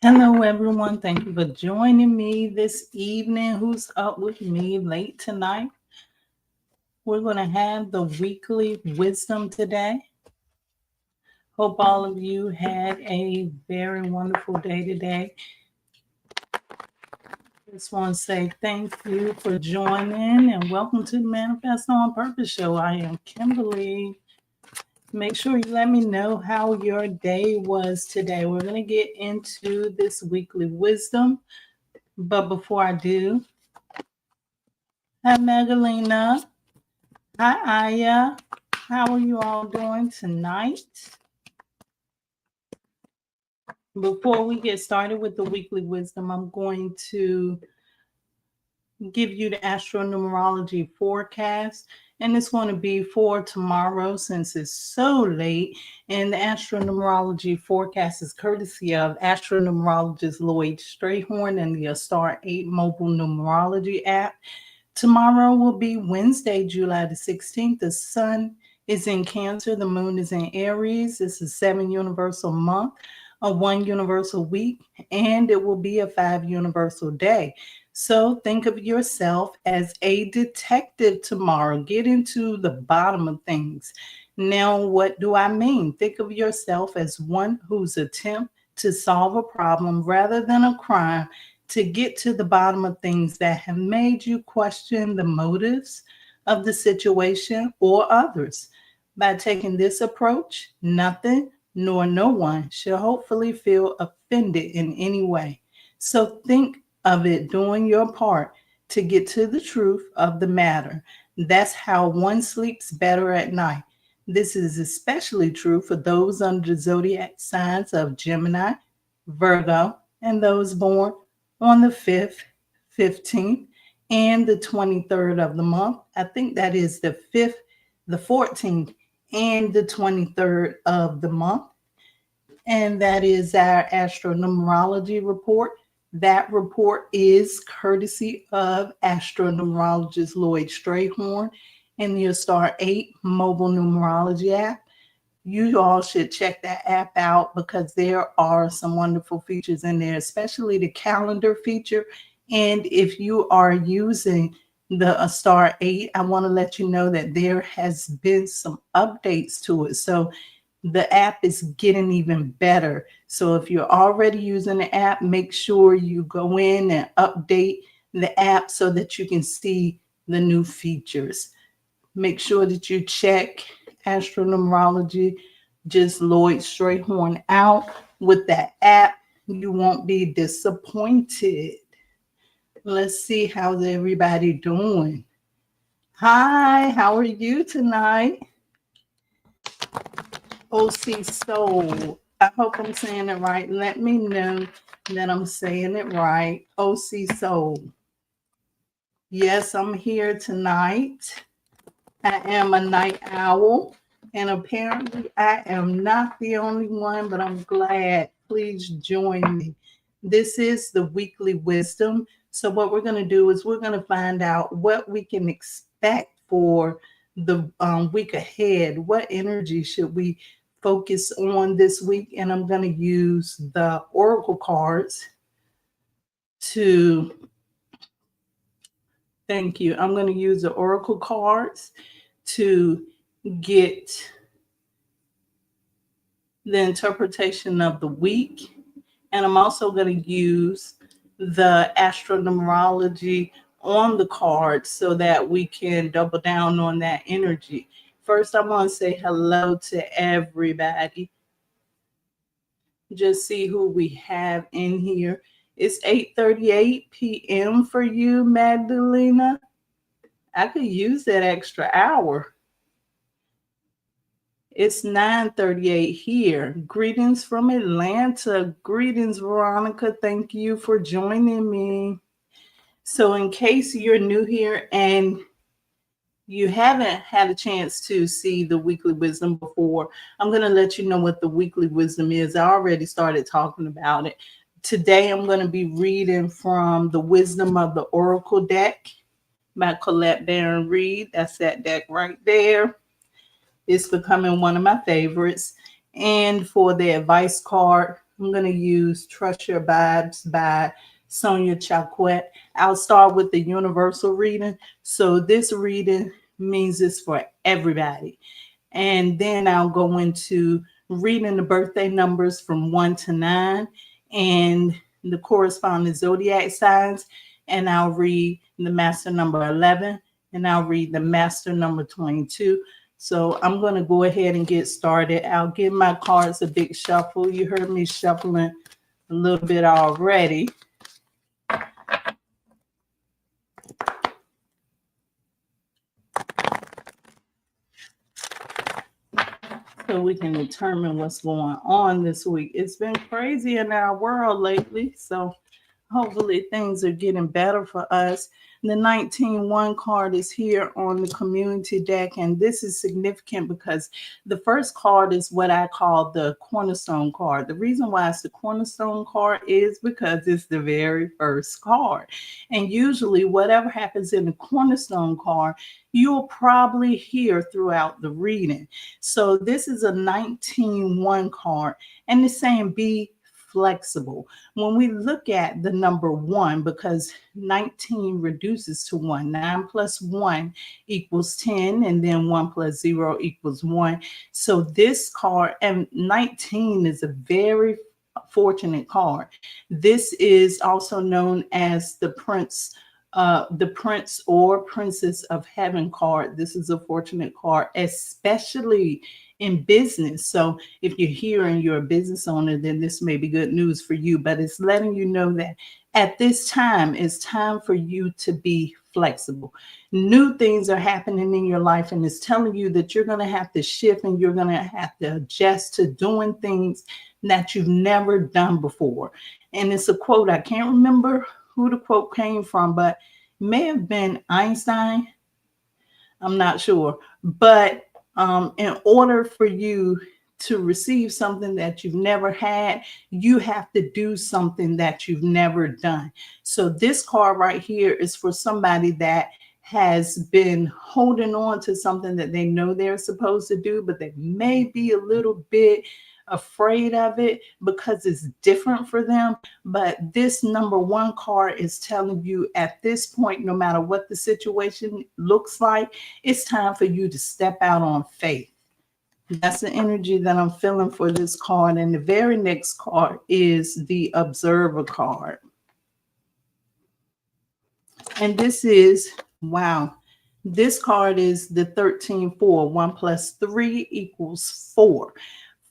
Hello, everyone. Thank you for joining me this evening. Who's up with me late tonight? We're going to have the weekly wisdom today. Hope all of you had a very wonderful day today. Just want to say thank you for joining and welcome to the Manifest on Purpose show. I am Kimbaley. Make sure you let me know how your day was today. We're going to get into this weekly wisdom. But before I do, hi, Magdalena. Hi, Aya. How are you all doing tonight? Before we get started with the weekly wisdom, I'm going to give you the astronumerology forecast. And it's going to be for tomorrow since it's so late. And the astronumerology forecast is courtesy of astronumerologist Lloyd Strayhorn and the Star 8 mobile numerology app. Tomorrow will be Wednesday, July the 16th. The sun is in Cancer. The moon is in Aries. This is 7 universal month, a 1 universal week, and it will be a 5 universal day. So think of yourself as a detective tomorrow. Get into the bottom of things. Now, what do I mean? Think of yourself as one who's attempt to solve a problem rather than a crime, to get to the bottom of things that have made you question the motives of the situation or others. By taking this approach, nothing nor no one should hopefully feel offended in any way. So think of it doing your part to get to the truth of the matter. That's how one sleeps better at night. This is especially true for those under the zodiac signs of Gemini, Virgo, and those born on the 5th, 15th, and the 23rd of the month. I think that is the 5th, the 14th, and the 23rd of the month. And that is our astronumerology report. That report is courtesy of astronumerologist Lloyd Strayhorn and the Star 8 mobile numerology app. You all should check that app out because there are some wonderful features in there, especially the calendar feature. And if you are using the Star 8, I want to let you know that there has been some updates to it. So the app is getting even better. So if you're already using the app, make sure you go in and update the app so that you can see the new features. Make sure that you check astronumerology, just Lloyd Strayhorn out with that app. You won't be disappointed. Let's see how's everybody doing. Hi, how are you tonight? OC Soul. I hope I'm saying it right. Let me know that I'm saying it right. OC Soul. Yes, I'm here tonight. I am a night owl, and apparently I am not the only one, but I'm glad. Please join me. This is the weekly wisdom. So what we're going to do is we're going to find out what we can expect for the week ahead. What energy should we focus on this week? And I'm going to use the oracle cards to thank you. I'm going to use the oracle cards to get the interpretation of the week. And I'm also going to use the astronumerology on the card so that we can double down on that energy. First, I want to say hello to everybody. Just see who we have in here. It's 8:38 p.m. for you, Magdalena. I could use that extra hour. It's 9:38 here. Greetings from Atlanta. Greetings, Veronica. Thank you for joining me. So in case you're new here and you haven't had a chance to see the weekly wisdom before, I'm going to let you know what the weekly wisdom is. I already started talking about it. Today, I'm going to be reading from the Wisdom of the Oracle deck by Colette Baron Reed. That's that deck right there. It's becoming one of my favorites. And for the advice card, I'm going to use Trust Your Vibes by Sonia Chauquet. I'll start with the universal reading. So this reading means it's for everybody. And then I'll go into reading the birthday numbers from 1 to 9 and the corresponding zodiac signs. And I'll read the master number 11 and I'll read the master number 22. So I'm going to go ahead and get started. I'll give my cards a big shuffle. You heard me shuffling a little bit already. So we can determine what's going on this week. It's been crazy in our world lately. So hopefully things are getting better for us. The 19-1 card is here on the community deck, and this is significant because the first card is what I call the cornerstone card. The reason why it's the cornerstone card is because it's the very first card. And usually whatever happens in the cornerstone card, you'll probably hear throughout the reading. So this is a 19-1 card, and it's saying be flexible. When we look at the number 1, because 19 reduces to 1, 9 plus 1 equals 10, and then 1 plus 0 equals 1. So this card, and 19 is a very fortunate card. This is also known as the prince or princess of heaven card. This is a fortunate card, especially in business. So if you're here and you're a business owner, then this may be good news for you, but it's letting you know that at this time, it's time for you to be flexible. New things are happening in your life, and it's telling you that you're going to have to shift and you're going to have to adjust to doing things that you've never done before. And it's a quote. I can't remember who the quote came from, but it may have been Einstein. I'm not sure. But in order for you to receive something that you've never had, you have to do something that you've never done. So this card right here is for somebody that has been holding on to something that they know they're supposed to do, but they may be a little bit afraid of it because it's different for them. But this number 1 card is telling you at this point, no matter what the situation looks like, it's time for you to step out on faith. That's the energy that I'm feeling for this card. And the very next card is the Observer card. And this is, wow, this card is the 13-4. 1 plus 3 equals 4.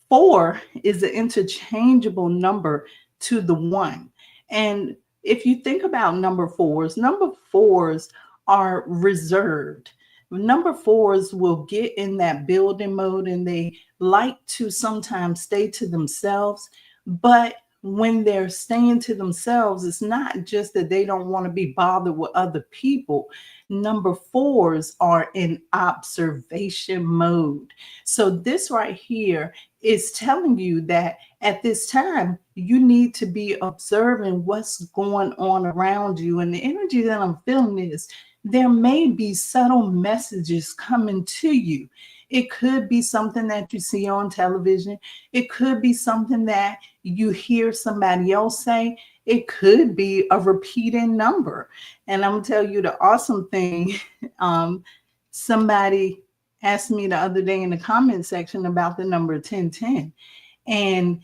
4 is an interchangeable number to the 1. And if you think about number 4s are reserved. Number 4s will get in that building mode and they like to sometimes stay to themselves. But when they're staying to themselves, it's not just that they don't want to be bothered with other people. Number 4s are in observation mode. So this right here is telling you that at this time, you need to be observing what's going on around you. And the energy that I'm feeling is there may be subtle messages coming to you. It could be something that you see on television. It could be something that you hear somebody else say. It could be a repeating number. And I'm going to tell you the awesome thing. Somebody asked me the other day in the comment section about the number 1010. And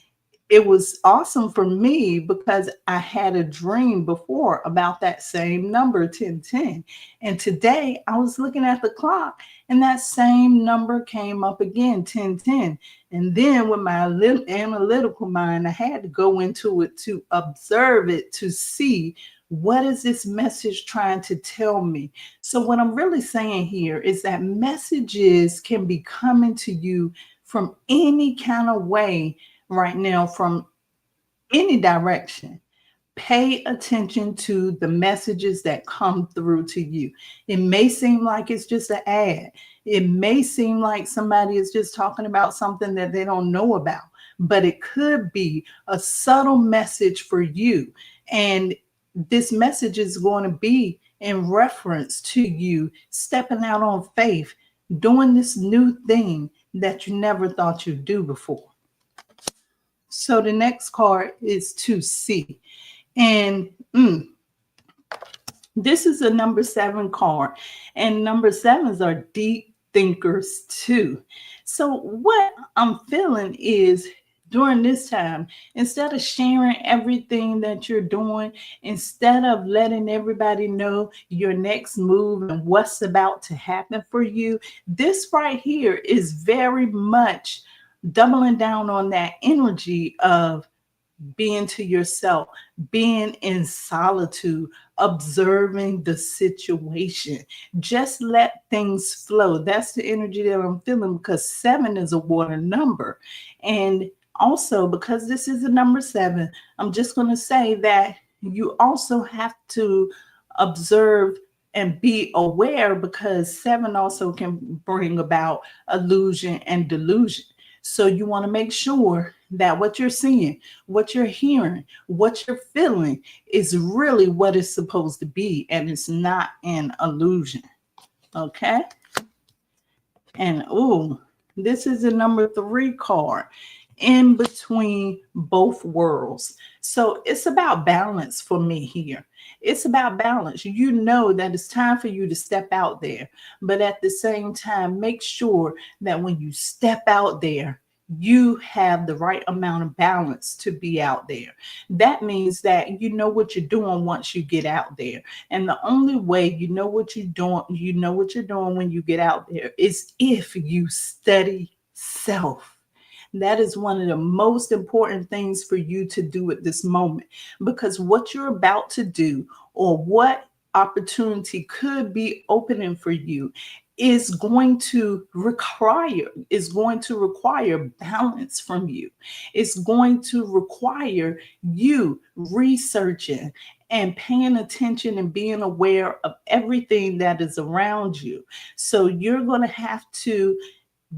it was awesome for me because I had a dream before about that same number 1010. And today I was looking at the clock and that same number came up again, 1010. And then with my little analytical mind, I had to go into it to observe it, to see what is this message trying to tell me. So what I'm really saying here is that messages can be coming to you from any kind of way right now, from any direction. Pay attention to the messages that come through to you. It may seem like it's just an ad. It may seem like somebody is just talking about something that they don't know about, but it could be a subtle message for you. And this message is going to be in reference to you stepping out on faith, doing this new thing that you never thought you'd do before. So the next card is 2C. And this is a number 7 card. And number 7s are deep thinkers too. So what I'm feeling is during this time, instead of sharing everything that you're doing, instead of letting everybody know your next move and what's about to happen for you, this right here is very much doubling down on that energy of being to yourself, being in solitude, observing the situation. Just let things flow. That's the energy that I'm feeling, because 7 is a water number. And also, because this is a number 7, I'm just going to say that you also have to observe and be aware, because 7 also can bring about illusion and delusion. So you want to make sure that what you're seeing, what you're hearing, what you're feeling is really what it's supposed to be, and it's not an illusion. Okay? And this is a number 3 card, in between both worlds. So it's about balance for me here. It's about balance. You know that it's time for you to step out there, but at the same time, make sure that when you step out there, you have the right amount of balance to be out there. That means that you know what you're doing once you get out there. And the only way you know what you're doing when you get out there is if you study self. That is one of the most important things for you to do at this moment, because what you're about to do, or what opportunity could be opening for you, is going to require balance from you. It's going to require you researching and paying attention and being aware of everything that is around you. So you're going to have to,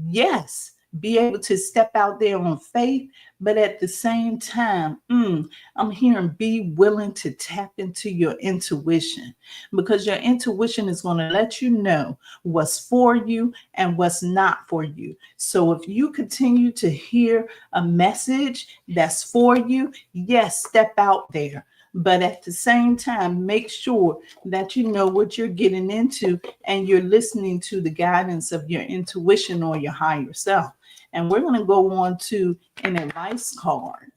yes, be able to step out there on faith, but at the same time, I'm hearing be willing to tap into your intuition, because your intuition is going to let you know what's for you and what's not for you. So if you continue to hear a message that's for you, yes, step out there. But at the same time, make sure that you know what you're getting into and you're listening to the guidance of your intuition or your higher self. And we're going to go on to an advice card.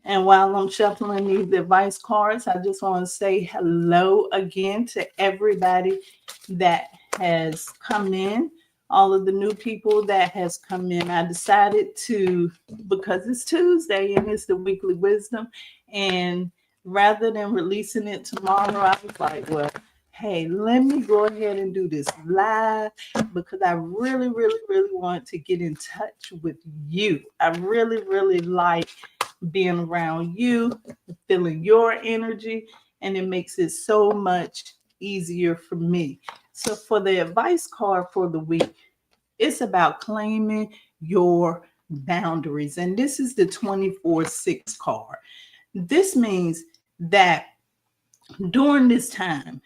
And while I'm shuffling these advice cards, I just want to say hello again to everybody that has come in, all of the new people that has come in. I decided to, because it's Tuesday and it's the weekly wisdom, and rather than releasing it tomorrow, I was like, well, hey, let me go ahead and do this live, because I really, really, really want to get in touch with you. I really, really like being around you, feeling your energy, and it makes it so much easier for me. So for the advice card for the week, it's about claiming your boundaries. And this is the 24/6 card. This means that during this time,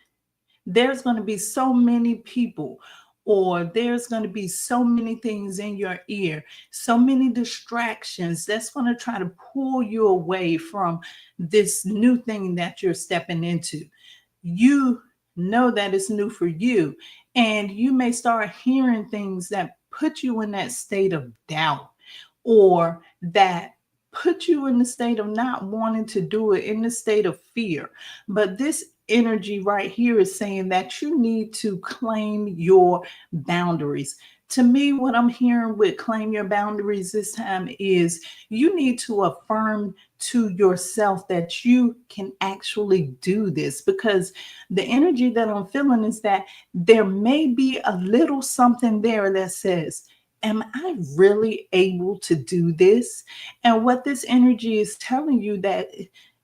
there's going to be so many people, or there's going to be so many things in your ear, so many distractions that's going to try to pull you away from this new thing that you're stepping into. You know that it's new for you, and you may start hearing things that put you in that state of doubt, or that put you in the state of not wanting to do it, in the state of fear. But this energy right here is saying that you need to claim your boundaries. To me, what I'm hearing with claim your boundaries this time is you need to affirm to yourself that you can actually do this, because the energy that I'm feeling is that there may be a little something there that says, am I really able to do this? And what this energy is telling you that,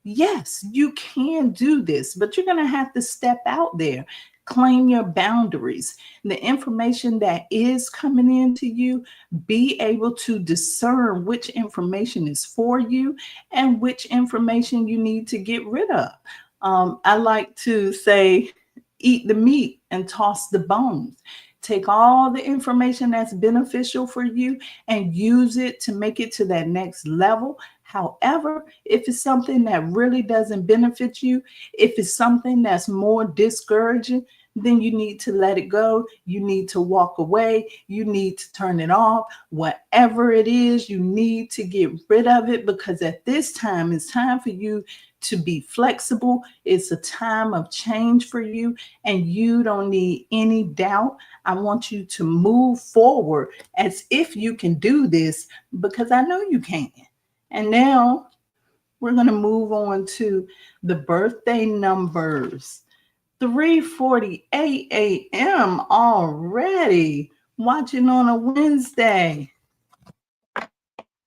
yes, you can do this, but you're going to have to step out there, claim your boundaries. The information that is coming into you, be able to discern which information is for you and which information you need to get rid of. I like to say, eat the meat and toss the bones. Take all the information that's beneficial for you and use it to make it to that next level. However, if it's something that really doesn't benefit you, if it's something that's more discouraging, then you need to let it go. You need to walk away. You need to turn it off. Whatever it is, you need to get rid of it, because at this time, it's time for you to be flexible. It's a time of change for you, and you don't need any doubt. I want you to move forward as if you can do this, because I know you can. And now we're going to move on to the birthday numbers. 3:48 a.m. already. Watching on a Wednesday.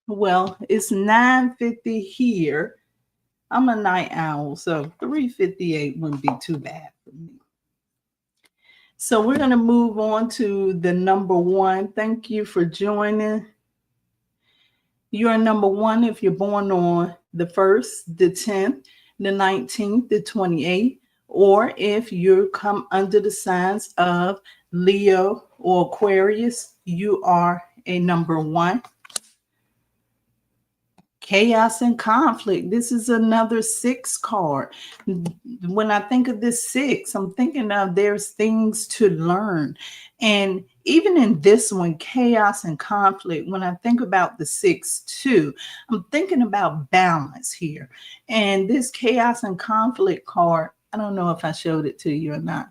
Well, it's 9:50 here. I'm a night owl, so 3:58 wouldn't be too bad for me. So we're going to move on to the number one. Thank you for joining. You're number one if you're born on the 1st, the 10th, the 19th, the 28th, or if you come under the signs of Leo or Aquarius, you are a number one. Chaos and conflict. This is another 6 card. When I think of this 6, I'm thinking of there's things to learn. And even in this one, chaos and conflict, when I think about the 6 too, I'm thinking about balance here. And this chaos and conflict card, I don't know if I showed it to you or not,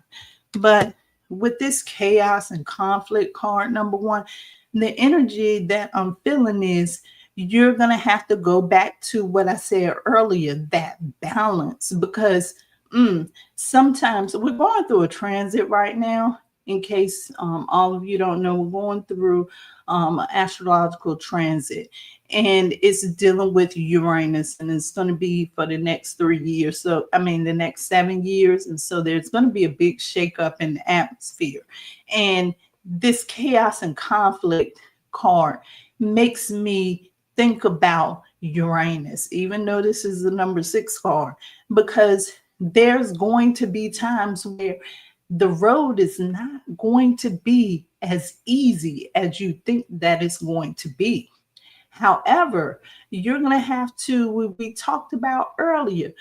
but with this chaos and conflict card, number one, the energy that I'm feeling is you're going to have to go back to what I said earlier, that balance, because sometimes we're going through a transit right now. In case all of you don't know, we're going through an astrological transit, and it's dealing with Uranus, and it's going to be for the next 3 years. So, I mean, the next 7 years. And so there's going to be a big shakeup in the atmosphere. And this chaos and conflict card makes me think about Uranus, even though this is the number 6 card, because there's going to be times where the road is not going to be as easy as you think that it's going to be. However, you're going to have to, what we talked about earlier,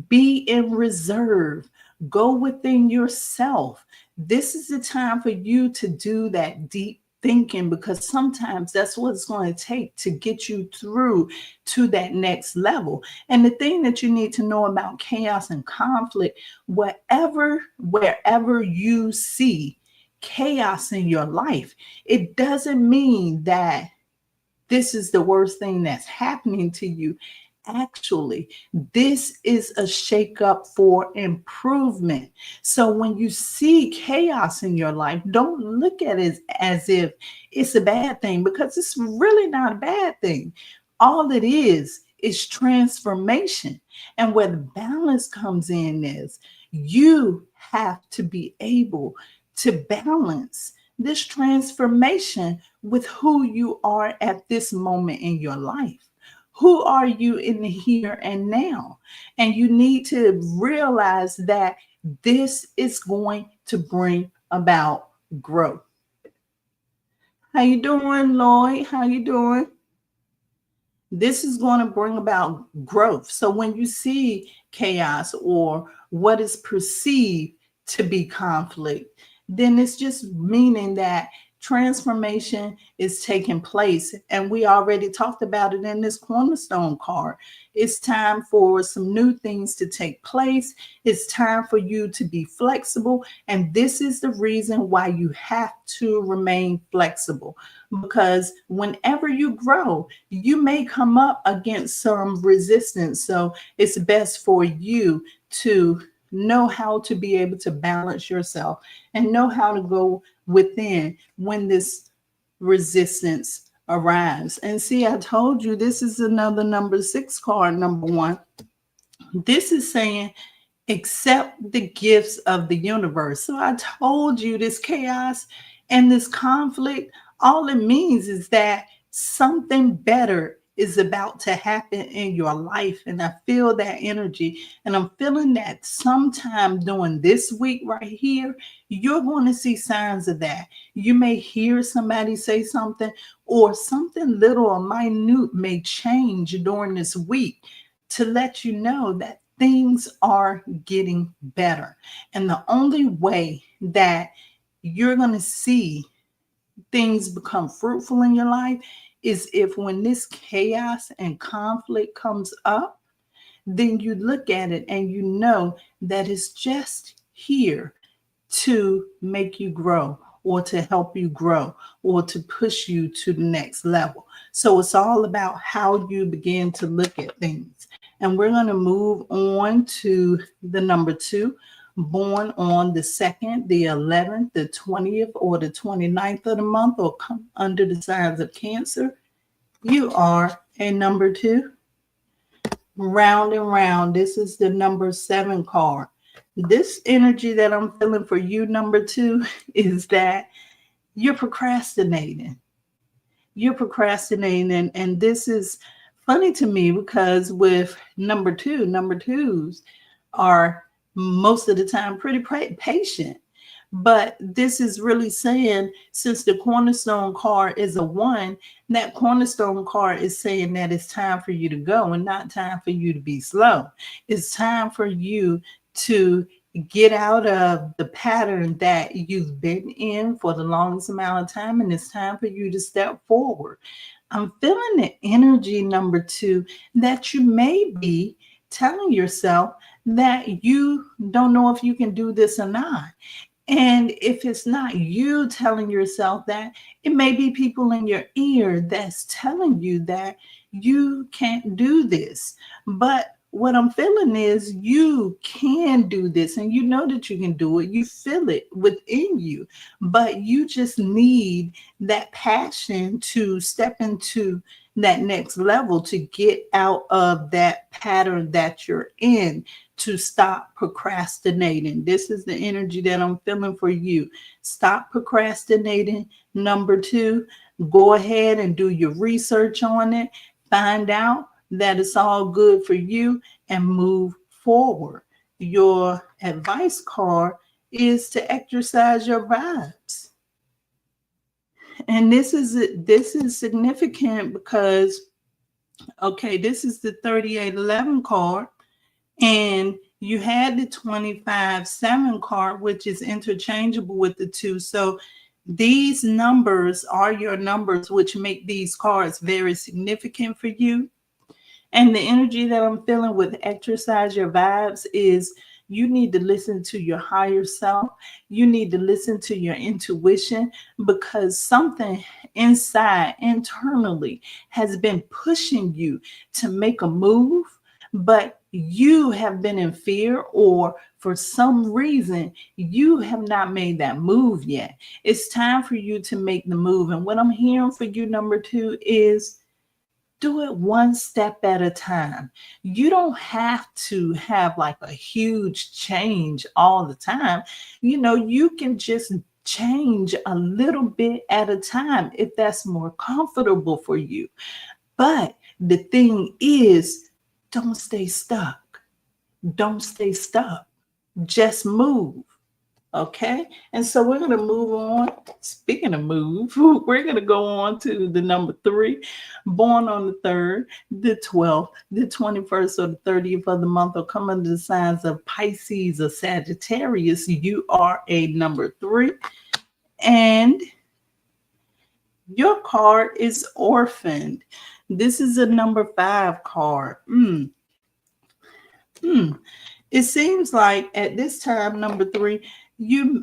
be in reserve, go within yourself. This is the time for you to do that deep thinking, because sometimes that's what it's going to take to get you through to that next level. And the thing that you need to know about chaos and conflict, wherever you see chaos in your life, it doesn't mean that this is the worst thing that's happening to you. Actually, this is a shakeup for improvement. So when you see chaos in your life, don't look at it as if it's a bad thing, because it's really not a bad thing. All it is transformation. And where the balance comes in is you have to be able to balance this transformation with who you are at this moment in your life. Who are you in the here and now? And you need to realize that this is going to bring about growth. How you doing, Lloyd? How you doing? This is going to bring about growth. So when you see chaos or what is perceived to be conflict, then it's just meaning that transformation is taking place. And we already talked about it in this cornerstone card. It's time for some new things to take place. It's time for you to be flexible. And this is the reason why you have to remain flexible, because whenever you grow, you may come up against some resistance. So it's best for you to know how to be able to balance yourself and know how to go within when this resistance arrives. And see, I told you this is another number 6 card, number 1. This is saying accept the gifts of the universe. So I told you this chaos and this conflict, all it means is that something better is about to happen in your life. And I feel that energy. And I'm feeling that sometime during this week right here, you're going to see signs of that. You may hear somebody say something, or something little or minute may change during this week to let you know that things are getting better. And the only way that you're going to see things become fruitful in your life is if, when this chaos and conflict comes up, then you look at it and you know that it's just here to make you grow, or to help you grow, or to push you to the next level. So it's all about how you begin to look at things. And we're going to move on to the number 2, born on the 2nd, the 11th, the 20th, or the 29th of the month, or come under the signs of Cancer. You are a number 2. Round and round. This is the number 7 card. This energy that I'm feeling for you, number 2, is that you're procrastinating. You're procrastinating. And this is funny to me because with number 2, number 2s are most of the time pretty patient. But this is really saying, since the cornerstone card is a 1, that cornerstone card is saying that it's time for you to go and not time for you to be slow. It's time for you to get out of the pattern that you've been in for the longest amount of time, and it's time for you to step forward. I'm feeling the energy, number 2, that you may be telling yourself that you don't know if you can do this or not. And if it's not you telling yourself that, it may be people in your ear that's telling you that you can't do this. But what I'm feeling is you can do this, and you know that you can do it. You feel it within you, but you just need that passion to step into that next level, to get out of that pattern that you're in, to stop procrastinating. This is the energy that I'm feeling for you. Stop procrastinating. Number 2, go ahead and do your research on it. Find out that it's all good for you and move forward. Your advice card is to exercise your vibes. And this is significant because, okay, this is the 3811 card, and you had the 25/7 card, which is interchangeable with the 2. So these numbers are your numbers, which make these cards very significant for you. And the energy that I'm feeling with exercise your vibes is you need to listen to your higher self. You need to listen to your intuition, because something inside, internally, has been pushing you to make a move, but you have been in fear, or for some reason, you have not made that move yet. It's time for you to make the move. And what I'm hearing for you, number 2, is do it one step at a time. You don't have to have like a huge change all the time. You can just change a little bit at a time if that's more comfortable for you. But the thing is, don't stay stuck. Don't stay stuck. Just move. Okay, and so we're going to move on. Speaking of move, we're going to go on to the number 3, born on the 3rd, the 12th, the 21st, or the 30th of the month, or come under the signs of Pisces or Sagittarius. You are a number 3, and your card is orphaned. This is a number 5 card. It seems like at this time, number 3, you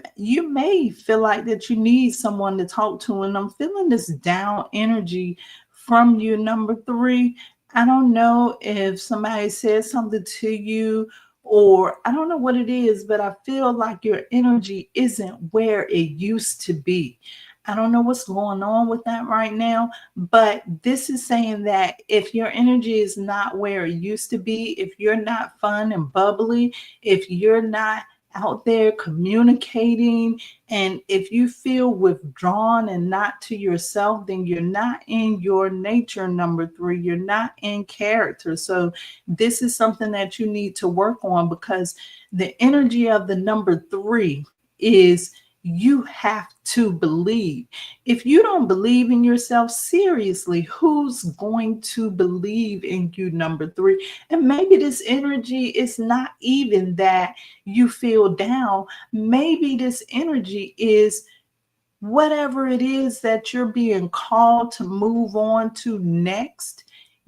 may feel like that you need someone to talk to, and I'm feeling this down energy from you, number 3. I don't know if somebody said something to you, or I don't know what it is, but I feel like your energy isn't where it used to be. I don't know what's going on with that right now, but this is saying that if your energy is not where it used to be, if you're not fun and bubbly, if you're not out there communicating. And if you feel withdrawn and not to yourself, then you're not in your nature, number 3. You're not in character. So this is something that you need to work on, because the energy of the number 3 is you have to believe. If you don't believe in yourself, seriously, who's going to believe in you, number 3? And maybe this energy is not even that you feel down. Maybe this energy is whatever it is that you're being called to move on to next.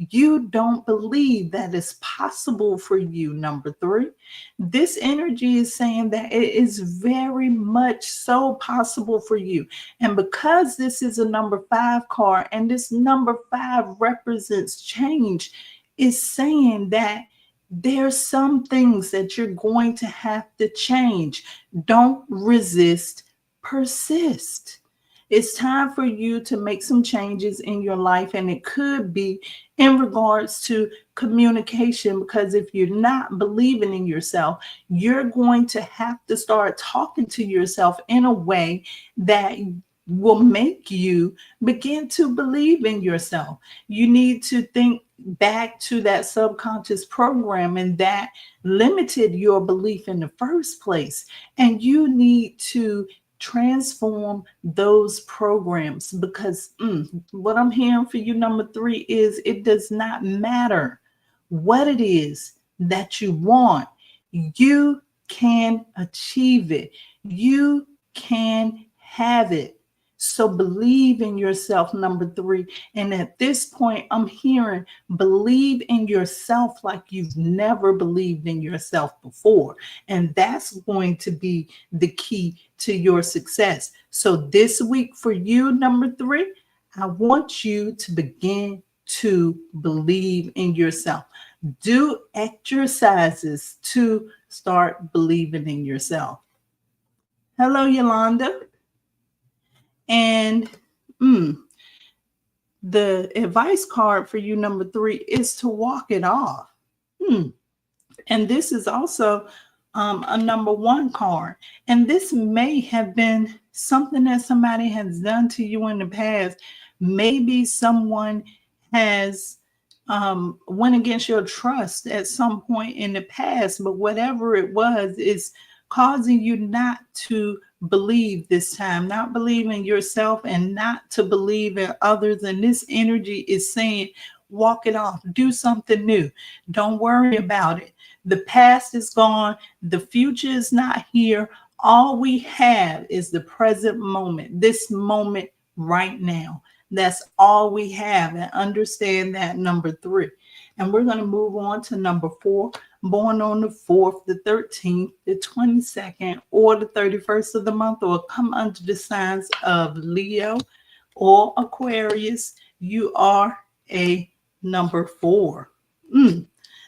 You don't believe that it's possible for you, number 3. This energy is saying that it is very much so possible for you. And because this is a number 5 card, and this number 5 represents change, it's saying that there's some things that you're going to have to change. Don't resist, persist. It's time for you to make some changes in your life, and it could be in regards to communication, because if you're not believing in yourself, you're going to have to start talking to yourself in a way that will make you begin to believe in yourself. You need to think back to that subconscious programming that limited your belief in the first place, and you need to transform those programs, because what I'm hearing for you, number 3, is it does not matter what it is that you want. You can achieve it. You can have it. So believe in yourself, number 3. And at this point, I'm hearing believe in yourself like you've never believed in yourself before. And that's going to be the key to your success. So this week for you, number 3, I want you to begin to believe in yourself. Do exercises to start believing in yourself. Hello, Yolanda. And the advice card for you, number 3, is to walk it off. And this is also a number 1 card. And this may have been something that somebody has done to you in the past. Maybe someone has went against your trust at some point in the past, but whatever it was is causing you not to believe this time, not believe in yourself and not to believe in others. And this energy is saying, walk it off, do something new. Don't worry about it. The past is gone. The future is not here. All we have is the present moment, this moment right now. That's all we have. And understand that, number 3. And we're going to move on to number 4, born on the 4th, the 13th, the 22nd, or the 31st of the month, or come under the signs of Leo or Aquarius. You are a number 4.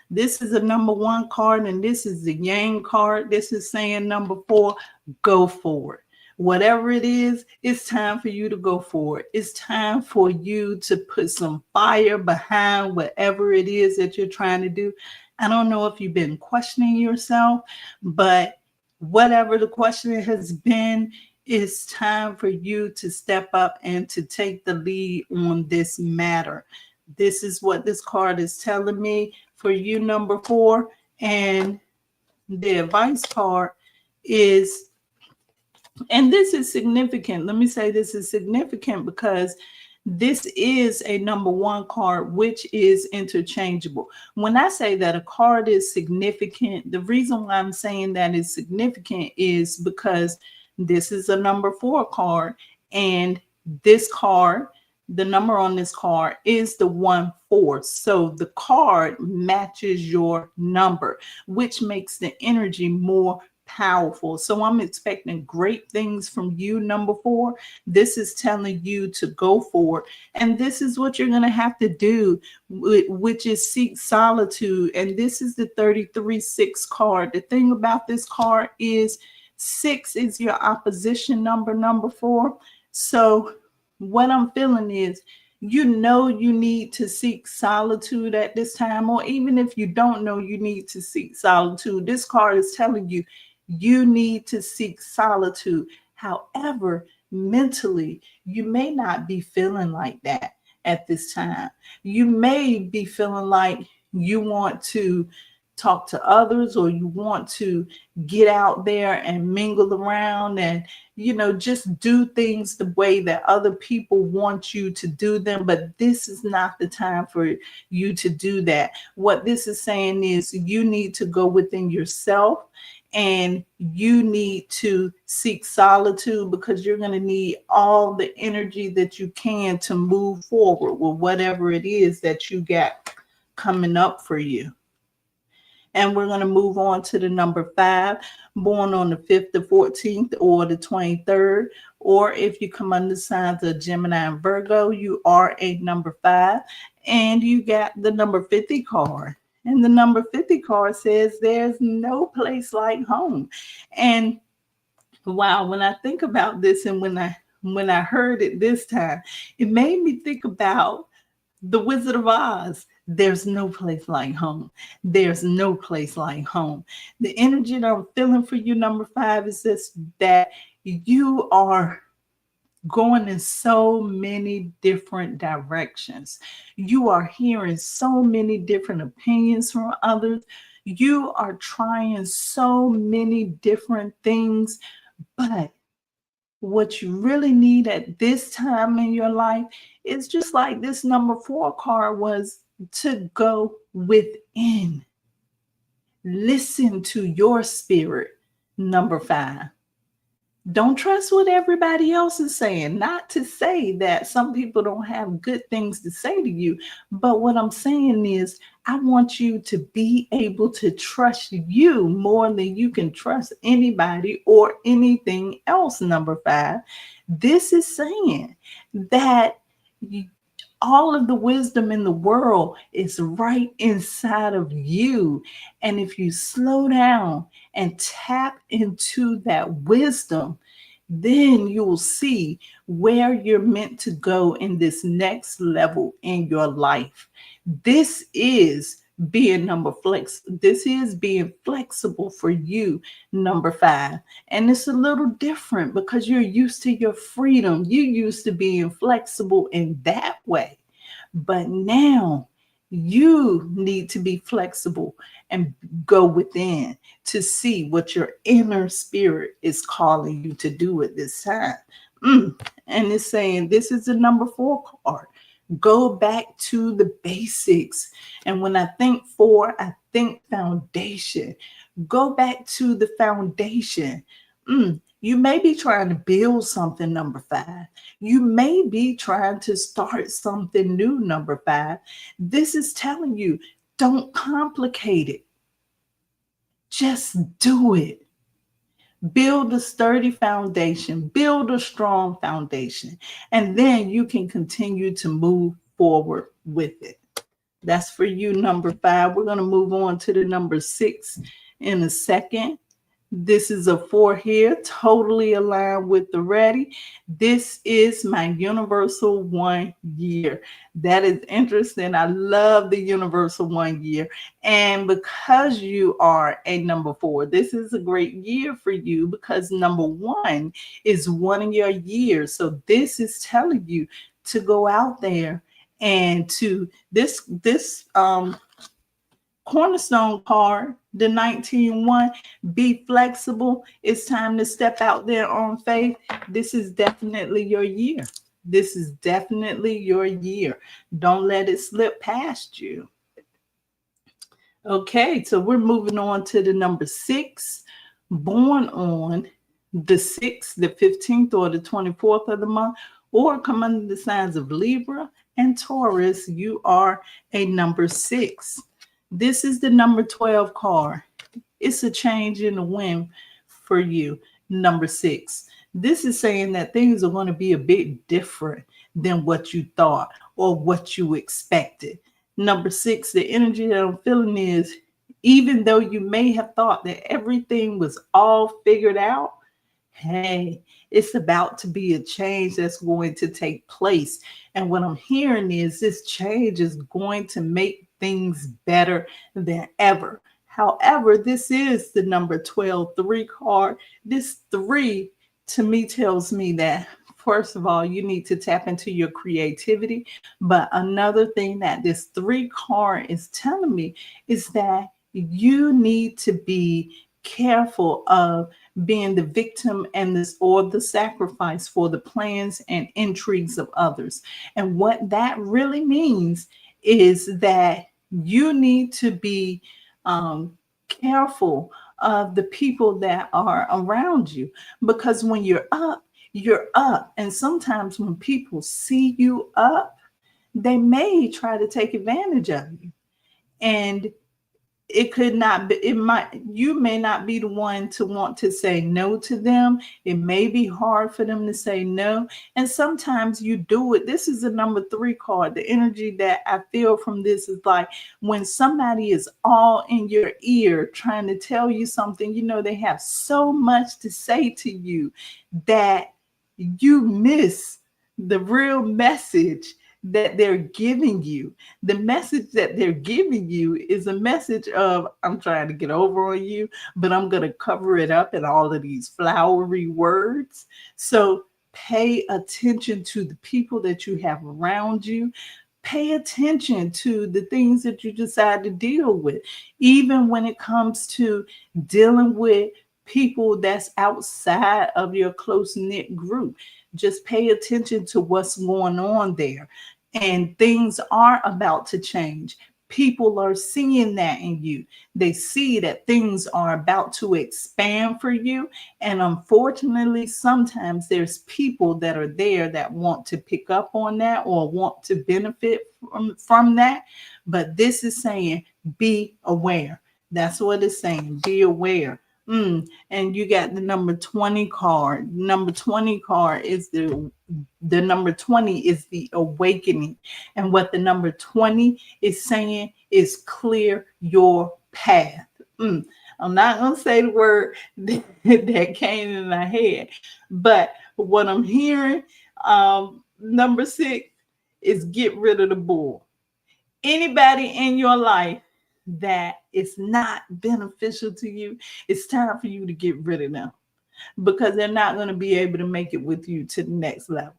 This is a number 1 card, and this is the Yang card. This is saying, number 4, go for it. Whatever it is, it's time for you to go for it. It's time for you to put some fire behind whatever it is that you're trying to do. I don't know if you've been questioning yourself, but whatever the question has been, it's time for you to step up and to take the lead on this matter. This is what this card is telling me for you, number 4. And the advice card is, and this is significant. Let me say this is significant because this is a number 1 card, which is interchangeable. When I say that a card is significant, the reason why I'm saying that is significant is because this is a number 4 card, and this card, the number on this card is the 1-4. So the card matches your number, which makes the energy more powerful. So I'm expecting great things from you, number 4. This is telling you to go for it. And this is what you're going to have to do, which is seek solitude. And this is the 33-6 card. The thing about this card is 6 is your opposition number, number 4. So what I'm feeling is, you need to seek solitude at this time, or even if you don't know you need to seek solitude, this card is telling you You need to seek solitude. However, mentally, you may not be feeling like that at this time. You may be feeling like you want to talk to others, or you want to get out there and mingle around and, just do things the way that other people want you to do them. But this is not the time for you to do that. What this is saying is you need to go within yourself, and you need to seek solitude, because you're going to need all the energy that you can to move forward with whatever it is that you got coming up for you. And we're going to move on to the number 5, born on the 5th, the 14th, or the 23rd. Or if you come under the signs of Gemini and Virgo, you are a number 5. And you got the number 50 card. And the number 50 card says there's no place like home. And wow, when I think about this, and when I heard it this time, it made me think about the Wizard of Oz. There's no place like home. There's no place like home. The energy that I'm feeling for you, number 5, is this, that you are going in so many different directions. You are hearing so many different opinions from others. You are trying so many different things, but what you really need at this time in your life is just like this number 4 card was, to go within. Listen to your spirit, number 5. Don't trust what everybody else is saying. Not to say that some people don't have good things to say to you, but what I'm saying is I want you to be able to trust you more than you can trust anybody or anything else, number 5. This is saying that all of the wisdom in the world is right inside of you. And if you slow down and tap into that wisdom, then you will see where you're meant to go in this next level in your life. This is being this is being flexible for you, number 5. And it's a little different because you're used to your freedom. You used to being flexible in that way. But now you need to be flexible and go within to see what your inner spirit is calling you to do at this time. And it's saying this is the number 4 card. Go back to the basics. And when I think 4, I think foundation. Go back to the foundation. You may be trying to build something, number 5. You may be trying to start something new, number 5. This is telling you, don't complicate it. Just do it. Build a sturdy foundation, build a strong foundation, and then you can continue to move forward with it. That's for you, number 5. We're going to move on to the number 6 in a second. This is a 4 here, totally aligned with the ready. This is my universal 1 year. That is interesting. I love the universal 1 year. And because you are a number 4, this is a great year for you, because number 1 is one of your years. So this is telling you to go out there and to this cornerstone card, the 19-1, be flexible. It's time to step out there on faith. This is definitely your year. This is definitely your year. Don't let it slip past you. Okay, so we're moving on to the number 6, born on the 6th, the 15th, or the 24th of the month, or come under the signs of Libra and Taurus. You are a number 6. This is the number 12 card. It's a change in the wind for you, number 6. This is saying that things are going to be a bit different than what you thought or what you expected. Number 6, the energy that I'm feeling is, even though you may have thought that everything was all figured out, hey, it's about to be a change that's going to take place. And what I'm hearing is this change is going to make things better than ever. However, this is the number 12, 3 card. This 3 to me tells me that, first of all, you need to tap into your creativity. But another thing that this 3 card is telling me is that you need to be careful of being the victim and this or the sacrifice for the plans and intrigues of others. And what that really means is that you need to be careful of the people that are around you, because when you're up, you're up. And sometimes when people see you up, they may try to take advantage of you. And it could not be, it might, you may not be the one to want to say no to them. It may be hard for them to say no. And sometimes you do it. This is a number 3 card. The energy that I feel from this is like when somebody is all in your ear trying to tell you something, you know, they have so much to say to you that you miss the real message that they're giving you. The message that they're giving you is a message of, I'm trying to get over on you, but I'm going to cover it up in all of these flowery words. So pay attention to the people that you have around you. Pay attention to the things that you decide to deal with, even when it comes to dealing with people that's outside of your close-knit group. Just pay attention to what's going on there. And things are about to change. People are seeing that in you. They see that things are about to expand for you. And unfortunately, sometimes there's people that are there that want to pick up on that or want to benefit from that. But this is saying, be aware. That's what it's saying. Be aware. And you got the number 20 card. Number 20 card is the number 20 is the awakening. And what the number 20 is saying is clear your path. I'm not going to say the word that came in my head, but what I'm hearing, number 6 is get rid of the bull. Anybody in your life that is not beneficial to you, it's time for you to get rid of them, because they're not going to be able to make it with you to the next level.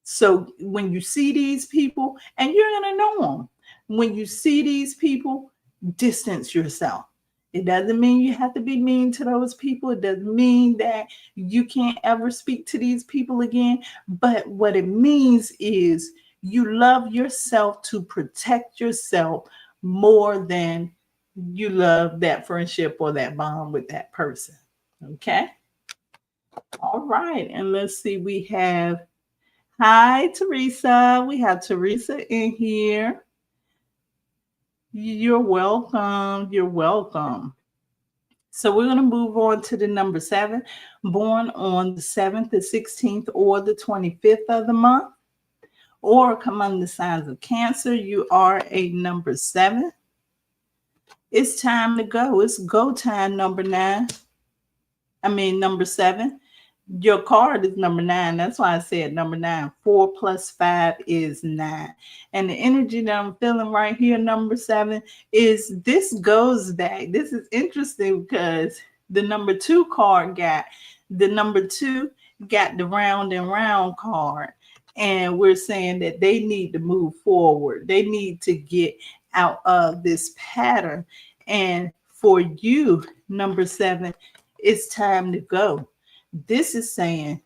So when you see these people, and you're going to know them, when you see these people, distance yourself. It doesn't mean you have to be mean to those people. It doesn't mean that you can't ever speak to these people again. But what it means is you love yourself to protect yourself more than you love that friendship or that bond with that person. Okay? All right. And let's see, we have, hi, Teresa. We have Teresa in here. You're welcome. You're welcome. So we're going to move on to the number 7, born on the 7th, the 16th, or the 25th of the month, or come under the signs of Cancer. You are a number 7. It's time to go. It's go time, number 9. Number 7. Your card is number 9. That's why I said number 9. 4 plus 5 is 9. And the energy that I'm feeling right here, number 7, is this goes back. This is interesting because the number 2 card got the number 2 got the round and round card. And we're saying that they need to move forward. They need to get out of this pattern. And for you, number 7, it's time to go. This is saying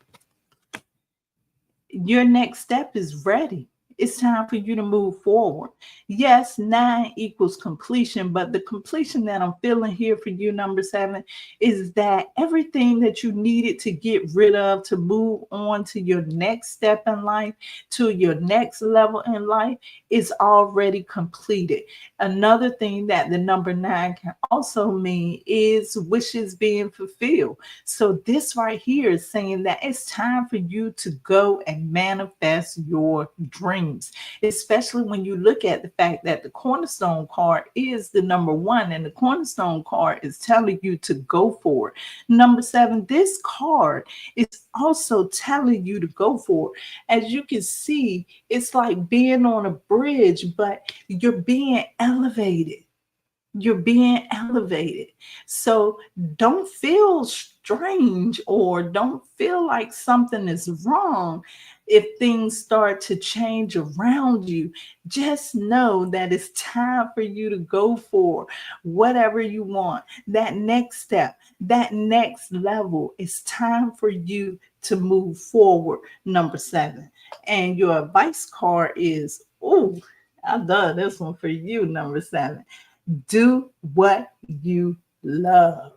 your next step is ready. It's time for you to move forward. Yes, 9 equals completion, but the completion that I'm feeling here for you, number 7, is that everything that you needed to get rid of to move on to your next step in life, to your next level in life, is already completed. Another thing that the number 9 can also mean is wishes being fulfilled. So this right here is saying that it's time for you to go and manifest your dreams, especially when you look at the fact that the cornerstone card is the number 1, and the cornerstone card is telling you to go for it. Number 7, this card is also telling you to go for it. As you can see, it's like being on a bridge, but you're being elevated. You're being elevated. So don't feel strange or don't feel like something is wrong if things start to change around you. Just know that it's time for you to go for whatever you want. That next step, that next level, it's time for you to move forward. Number 7. And your advice card is, oh, I love this one for you, number 7. Do what you love.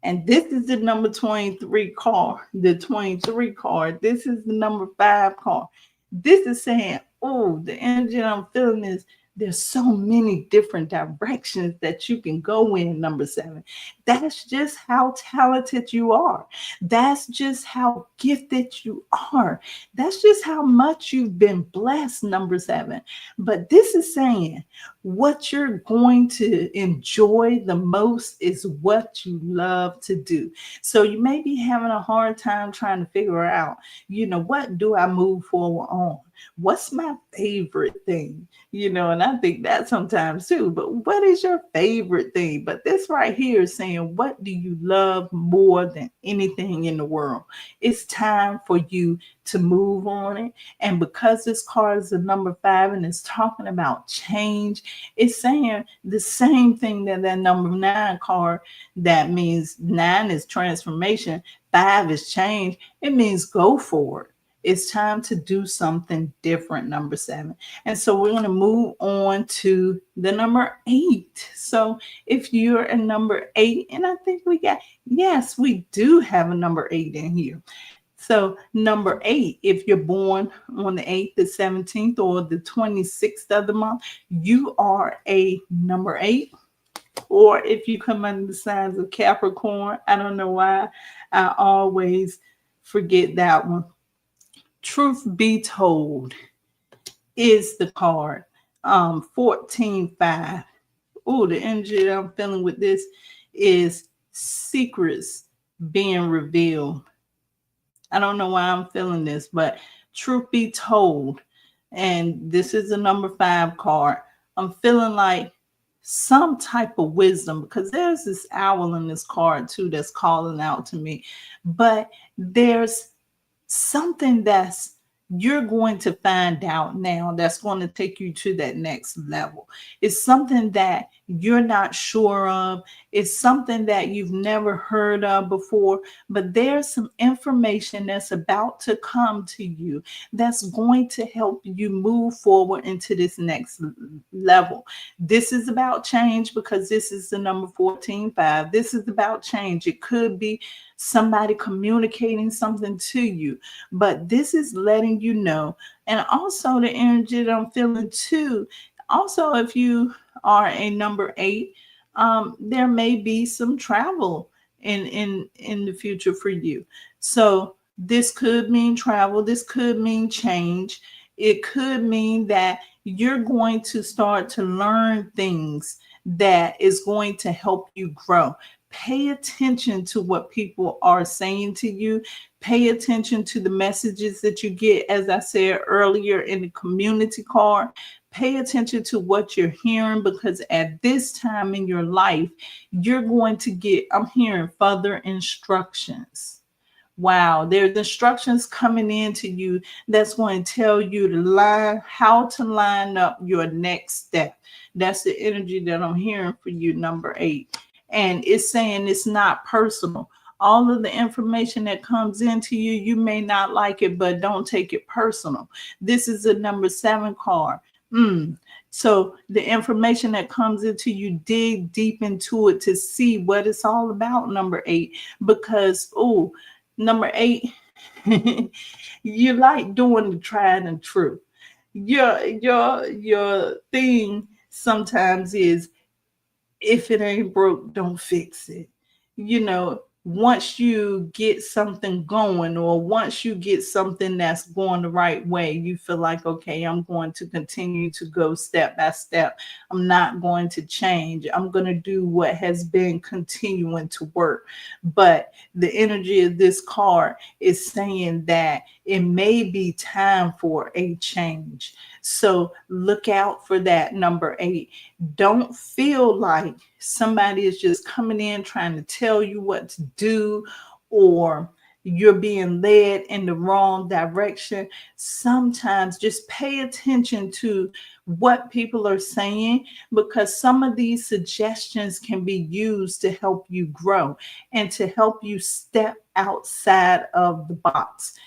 And this is the number 23 card, the 23 card. This is the number 5 card. This is saying, oh, the energy I'm feeling is there's so many different directions that you can go in, number 7. That's just how talented you are. That's just how gifted you are. That's just how much you've been blessed, number 7. But this is saying what you're going to enjoy the most is what you love to do. So you may be having a hard time trying to figure out, what do I move forward on? What's my favorite thing? And I think that sometimes too, but what is your favorite thing? But this right here is saying, what do you love more than anything in the world? It's time for you to move on it. And because this card is a number 5 and it's talking about change, it's saying the same thing that number 9 card, that means 9 is transformation, 5 is change. It means go for it. It's time to do something different, number 7. And so we're going to move on to the number 8. So if you're a number 8, and I think yes, we do have a number 8 in here. So number 8, if you're born on the 8th, the 17th, or the 26th of the month, you are a number 8. Or if you come under the signs of Capricorn, I don't know why I always forget that one. Truth be told is the card. 14-5. Oh, the energy that I'm feeling with this is secrets being revealed. I don't know why I'm feeling this, but truth be told, and this is a number 5 card, I'm feeling like some type of wisdom, because there's this owl in this card too that's calling out to me. But there's something that's you're going to find out now that's going to take you to that next level. It's something that you're not sure of. It's something that you've never heard of before, but there's some information that's about to come to you that's going to help you move forward into this next level. This is about change because this is the number 14-5. This is about change. It could be somebody communicating something to you, but this is letting you know. And also the energy that I'm feeling too, also if you are a number 8, there may be some travel in the future for you. So this could mean travel, this could mean change, it could mean that you're going to start to learn things that is going to help you grow. Pay attention to what people are saying to you. Pay attention to the messages that you get, as I said earlier in the community card. Pay attention to what you're hearing, because at this time in your life, you're going to get, I'm hearing further instructions. Wow, there's instructions coming into you that's going to tell you how to line up your next step. That's the energy that I'm hearing for you, number 8. And it's saying it's not personal. All of the information that comes into you, you may not like it, but don't take it personal. This is a number 7 card. So the information that comes into you, dig deep into it to see what it's all about, number 8. Because, number 8, you like doing the tried and true. Your thing sometimes is, if it ain't broke, don't fix it. Once you get something going, or once you get something that's going the right way, you feel like, okay, I'm going to continue to go step by step. I'm not going to change. I'm going to do what has been continuing to work. But the energy of this card is saying that it may be time for a change. So look out for that, number 8. Don't feel like somebody is just coming in trying to tell you what to do, or you're being led in the wrong direction. Sometimes just pay attention to what people are saying, because some of these suggestions can be used to help you grow and to help you step outside of the box.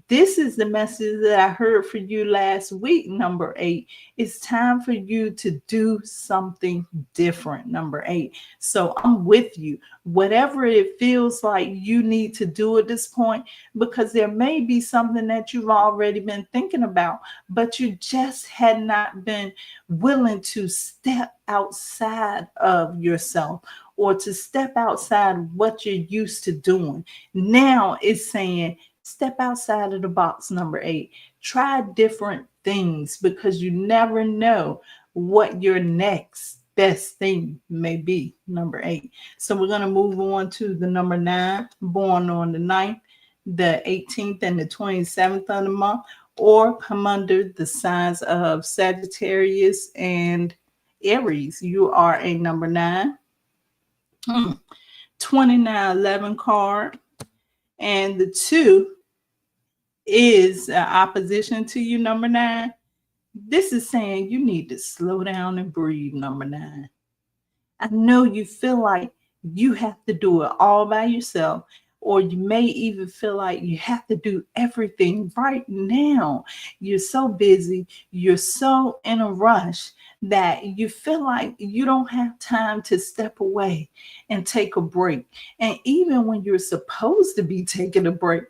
This is the message that I heard for you last week, number 8. It's time for you to do something different, number 8. So I'm with you. Whatever it feels like you need to do at this point, because there may be something that you've already been thinking about, but you just had not been willing to step outside of yourself, or to step outside what you're used to doing. Now it's saying, step outside of the box, number 8. Try different things, because you never know what your next best thing may be, number 8. So we're going to move on to the number 9, born on the 9th, the 18th, and the 27th of the month, or come under the signs of Sagittarius and Aries. You are a number 9. 2911 card, and the 2 is opposition to you, number 9. This is saying you need to slow down and breathe, number 9. I know you feel like you have to do it all by yourself, or you may even feel like you have to do everything right now. You're so busy, you're so in a rush that you feel like you don't have time to step away and take a break. And even when you're supposed to be taking a break,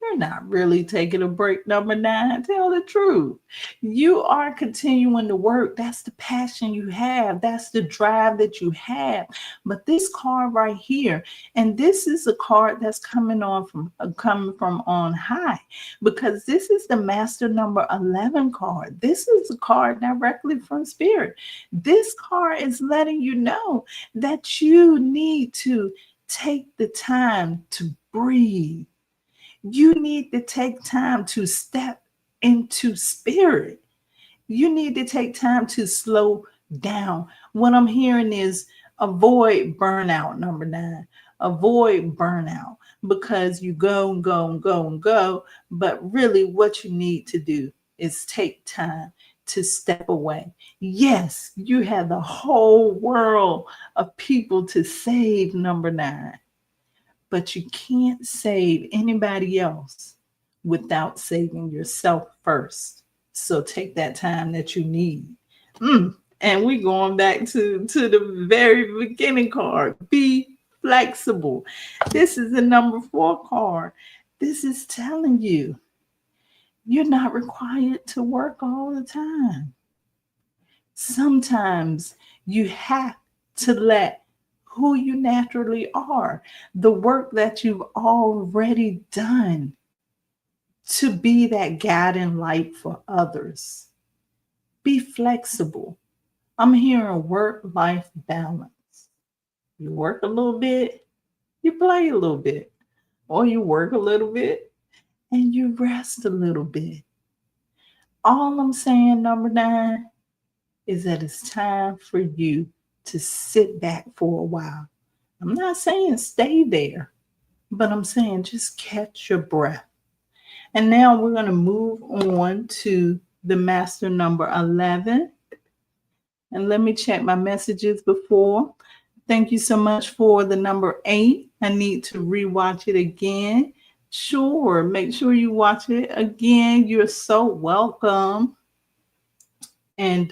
you're not really taking a break, number 9. Tell the truth. You are continuing to work. That's the passion you have. That's the drive that you have. But this card right here, and this is a card that's coming from on high, because this is the master number 11 card. This is a card directly from Spirit. This card is letting you know that you need to take the time to breathe. You need to take time to step into spirit. You need to take time to slow down. What I'm hearing is avoid burnout, number 9. Avoid burnout, because you go and go and go and go. But really what you need to do is take time to step away. Yes, you have the whole world of people to save, number 9. But you can't save anybody else without saving yourself first. So take that time that you need. And we're going back to the very beginning card. Be flexible. This is the number 4 card. This is telling you you're not required to work all the time. Sometimes you have to let who you naturally are, the work that you've already done, to be that guiding light for others. Be flexible. I'm hearing work-life balance. You work a little bit, you play a little bit, or you work a little bit and you rest a little bit. All I'm saying, number 9, is that it's time for you to sit back for a while. I'm not saying stay there, but I'm saying just catch your breath. And now we're going to move on to the master number 11. And let me check my messages before. Thank you so much for the number 8. I need to rewatch it again. Sure, make sure you watch it again. You're so welcome. And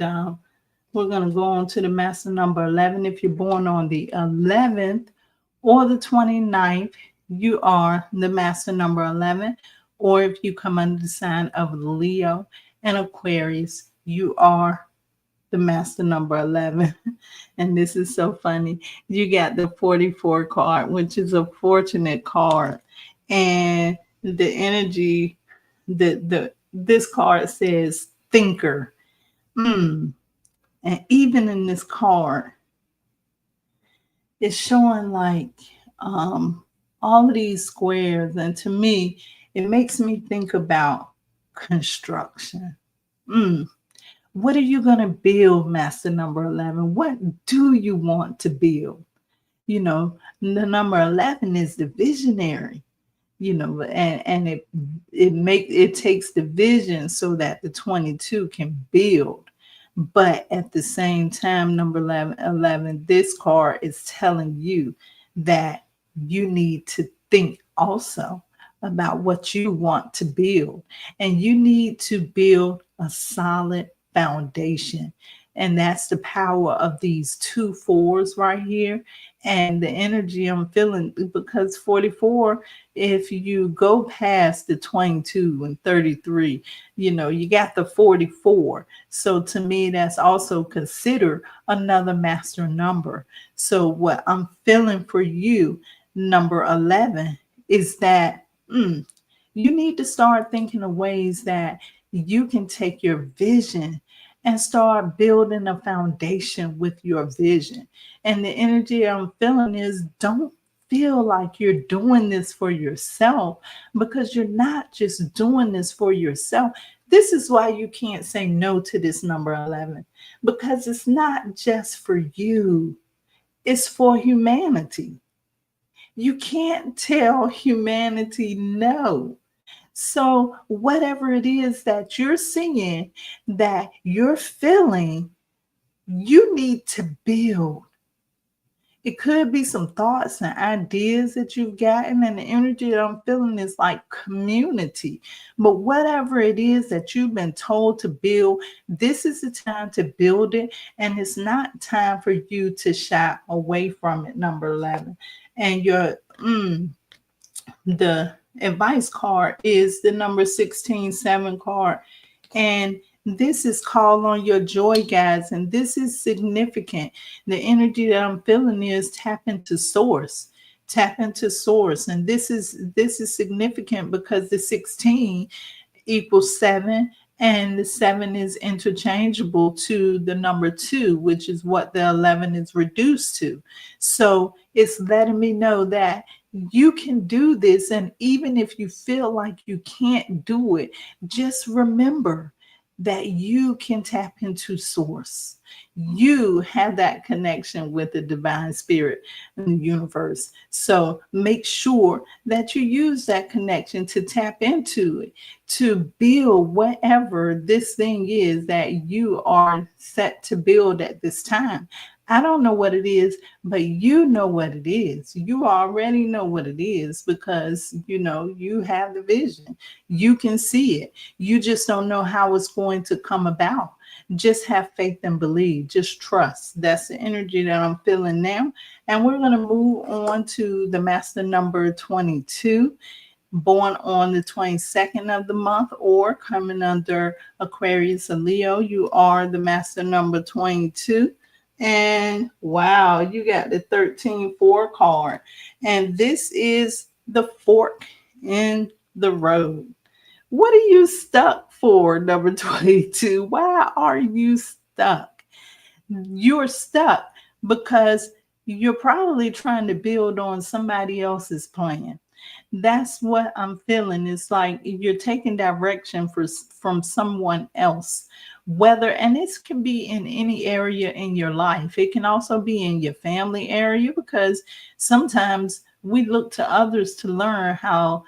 we're going to go on to the master number 11. If you're born on the 11th or the 29th, you are the master number 11. Or if you come under the sign of Leo and Aquarius, you are the master number 11. And this is so funny. You got the 44 card, which is a fortunate card. And the energy, this card says thinker. And even in this card, it's showing like all of these squares. And to me, it makes me think about construction. Mm. What are you going to build, Master Number 11? What do you want to build? You know, the number 11 is the visionary, you know, and it takes the vision so that the 22 can build. But at the same time, number 11, this card is telling you that you need to think also about what you want to build, and you need to build a solid foundation. And that's the power of these two fours right here. And the energy I'm feeling, because 44, if you go past the 22 and 33, you know, you got the 44. So to me, that's also considered another master number. So what I'm feeling for you, number 11, is that you need to start thinking of ways that you can take your vision and start building a foundation with your vision. And the energy I'm feeling is, don't feel like you're doing this for yourself, because you're not just doing this for yourself. This is why you can't say no to this number 11, because it's not just for you, it's for humanity. You can't tell humanity no. So, whatever it is that you're seeing, that you're feeling, you need to build. It could be some thoughts and ideas that you've gotten, and the energy that I'm feeling is like community. But whatever it is that you've been told to build, this is the time to build it. And it's not time for you to shy away from it, number 11. And the advice card is the number 16-7 card. And this is call on your joy, guys. And this is significant. The energy that I'm feeling is tap into source. Tap into source. And this is significant because the 16 equals 7, and the 7 is interchangeable to the number 2, which is what the 11 is reduced to. So it's letting me know that you can do this. And even if you feel like you can't do it, just remember that you can tap into source. You have that connection with the divine spirit and the universe. So make sure that you use that connection to tap into it, to build whatever this thing is that you are set to build at this time. I don't know what it is, but you know what it is. You already know what it is, because you know you have the vision. You can see it. You just don't know how it's going to come about. Just have faith and believe. Just trust. That's the energy that I'm feeling now. And we're going to move on to the master number 22. Born on the 22nd of the month, or coming under Aquarius or Leo, you are the master number 22. And wow, you got the 13-4 card. And this is the fork in the road. What are you stuck for, number 22? Why are you stuck? You're stuck because you're probably trying to build on somebody else's plan. That's what I'm feeling. It's like you're taking direction from someone else. Whether, and this can be in any area in your life. It can also be in your family area, because sometimes we look to others to learn how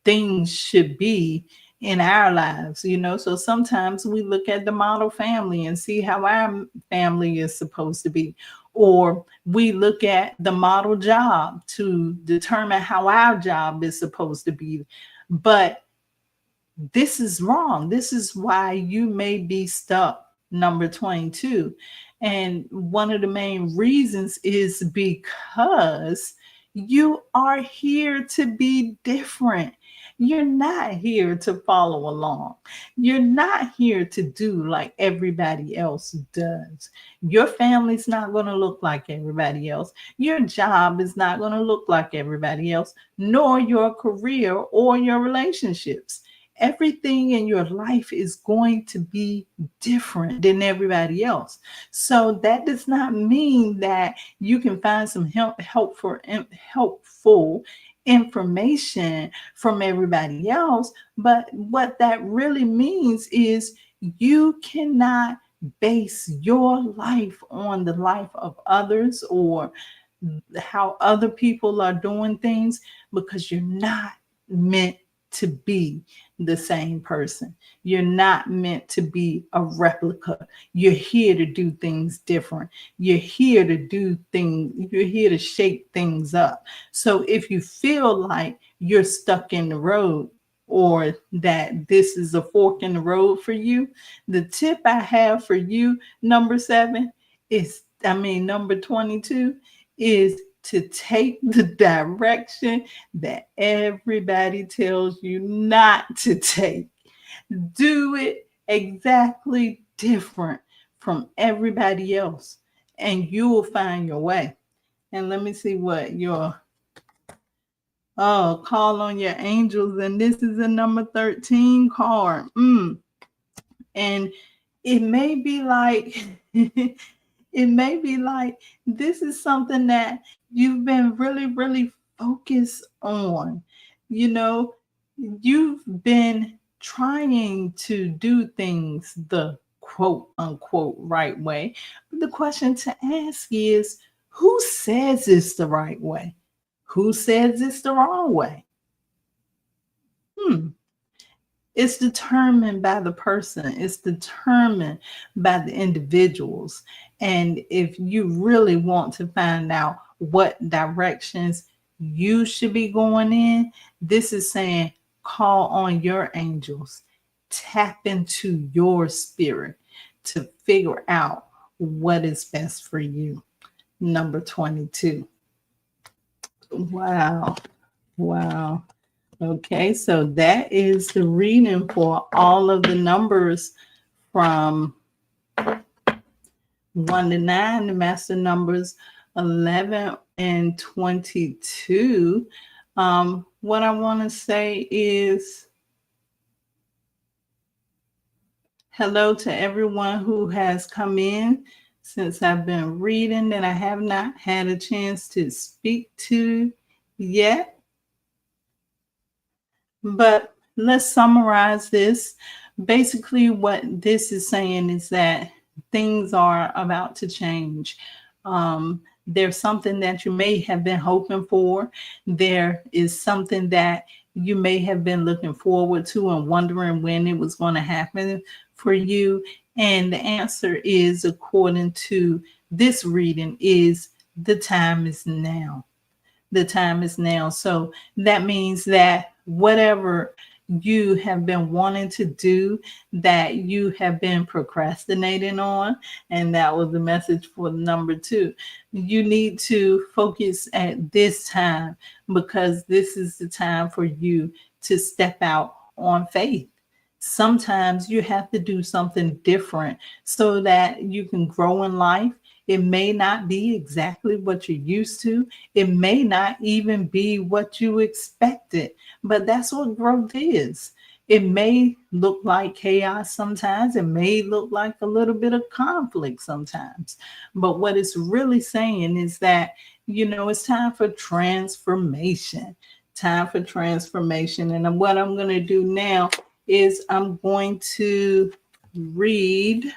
things should be in our lives, you know. So sometimes we look at the model family and see how our family is supposed to be, or we look at the model job to determine how our job is supposed to be. But this is wrong. This is why you may be stuck, number 22. And one of the main reasons is because you are here to be different. You're not here to follow along. You're not here to do like everybody else does. Your family's not going to look like everybody else. Your job is not going to look like everybody else, nor your career or your relationships. Everything in your life is going to be different than everybody else. So that does not mean that you can find some helpful information from everybody else. But what that really means is you cannot base your life on the life of others or how other people are doing things, because you're not meant to be the same person. You're not meant to be a replica. You're here to do things different. You're here to do things, you're here to shake things up. So if you feel like you're stuck in the road, or that this is a fork in the road for you, the tip I have for you, number 22, is to take the direction that everybody tells you not to take. Do it exactly different from everybody else, and you will find your way. And let me see what call on your angels. And this is a number 13 card. And it may be like, it may be like this is something that you've been really, really focused on. You know, you've been trying to do things the quote unquote right way. But the question to ask is, who says it's the right way? Who says it's the wrong way? It's determined by the person. It's determined by the individuals. And if you really want to find out what directions you should be going in, this is saying call on your angels. Tap into your spirit to figure out what is best for you. Number 22. Wow. Wow. Okay, so that is the reading for all of the numbers from 1 to 9, the master numbers 11 and 22. What I want to say is hello to everyone who has come in since I've been reading that I have not had a chance to speak to yet. But let's summarize this. Basically, what this is saying is that things are about to change. There's something that you may have been hoping for. There is something that you may have been looking forward to and wondering when it was going to happen for you. And the answer is, according to this reading, is the time is now. The time is now. So that means that whatever you have been wanting to do, that you have been procrastinating on, and that was the message for number 2. You need to focus at this time, because this is the time for you to step out on faith. Sometimes you have to do something different so that you can grow in life. It may not be exactly what you're used to. It may not even be what you expected, but that's what growth is. It may look like chaos sometimes. It may look like a little bit of conflict sometimes. But what it's really saying is that, it's time for transformation. Time for transformation. And what I'm going to do now is I'm going to read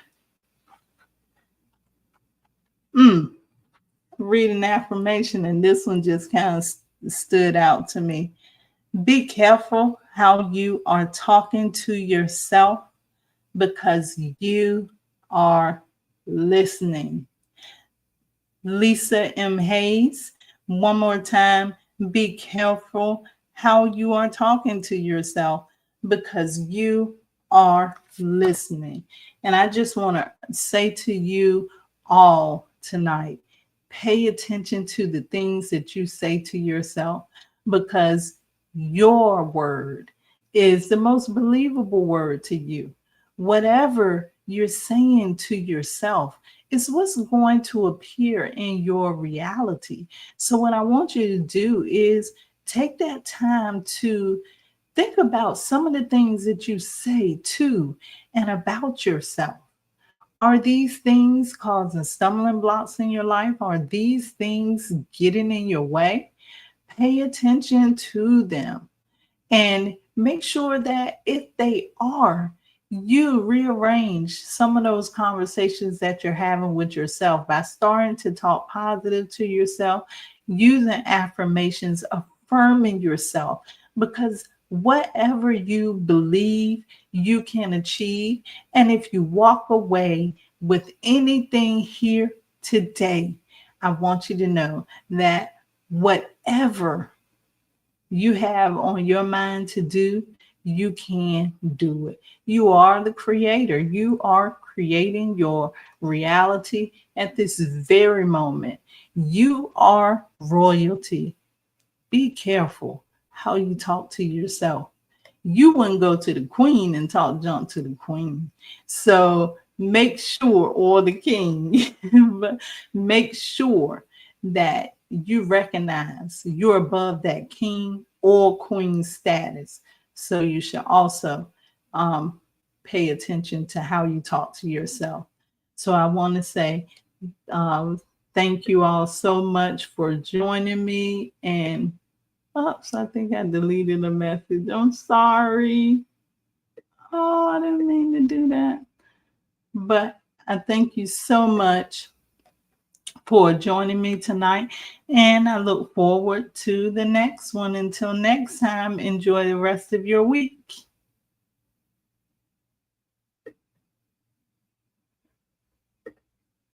an affirmation, and this one just kind of stood out to me. Be careful how you are talking to yourself, because you are listening. Lisa M. Hayes. One more time. Be careful how you are talking to yourself, because you are listening. And I just want to say to you all tonight, pay attention to the things that you say to yourself, because your word is the most believable word to you. Whatever you're saying to yourself is what's going to appear in your reality. So what I want you to do is take that time to think about some of the things that you say to and about yourself. Are these things causing stumbling blocks in your life? Are these things getting in your way? Pay attention to them and make sure that if they are, you rearrange some of those conversations that you're having with yourself by starting to talk positive to yourself, using affirmations, affirming yourself, because whatever you believe, you can achieve. And if you walk away with anything here today, I want you to know that whatever you have on your mind to do, you can do it. You are the creator. You are creating your reality at this very moment. You are royalty. Be careful how you talk to yourself. You wouldn't go to the queen and talk junk to the queen. So make sure, or the king, but make sure that you recognize you're above that king or queen status. So you should also um, pay attention to how you talk to yourself. So I want to say um, thank you all so much for joining me. And oops, I think I deleted a message. I'm sorry. Oh, I didn't mean to do that. But I thank you so much for joining me tonight. And I look forward to the next one. Until next time, enjoy the rest of your week.